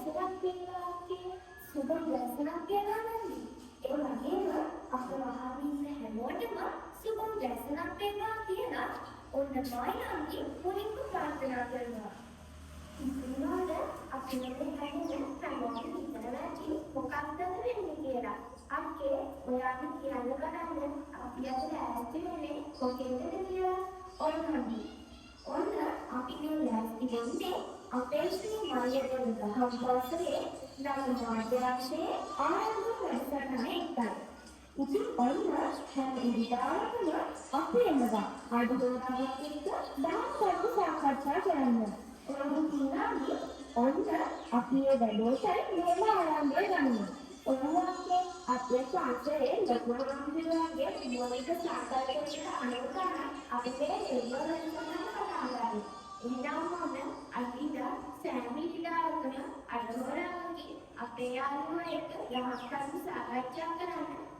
ගැසරක් වේවා කියන සුබ ගැසරක් ගෙනාවන්නේ. ඒ වගේම අපේ වහමින් හැමෝටම සුබ ගැසරක් වේවා කියලා ඔන්න මායිලාගේ මුලින්ම ප්‍රාර්ථනා කරනවා. ඉතින්වල අපි මේ හැමෝම හැමෝම හිතනවාදී මොකක්ද වෙන්නේ කියලා. අක්කේ ඔයාලා කියන්න බලන්න අපි අද ඇස්ති වෙන්නේ කොහෙන්ද කියලා. ඔන්න අපි මේ ලෑස්ති වෙන්නේ අපේ ශ්‍රී මායවන දහම් පාසලේ නම් මාධ්‍යංශයේ ආරම්භ වැඩසටහන එකයි. ඉතින් ඔන්න හැම ඉරිදාකම අපි එනවා අඩුවතාවක් එක්ක දහම් කරුණු සාකච්ඡා කරන්න. ඔන්න කිනාගේ ඔන්න අපි මේ වැඩසටහන මෙහෙම ආරම්භ කරනවා. ඔයාලගේ අපේ පාසලේ ලොකුවන්ගේ මොනික සාකච්ඡාවට අනුගමනය අපි මේ ඉරිදාවන ඉඳාමන අයිතිද සෑමිලිදාරකන අඩවරාගේ අපේ යාළුවා එක්ක යහපත් සාකච්ඡා කරන්න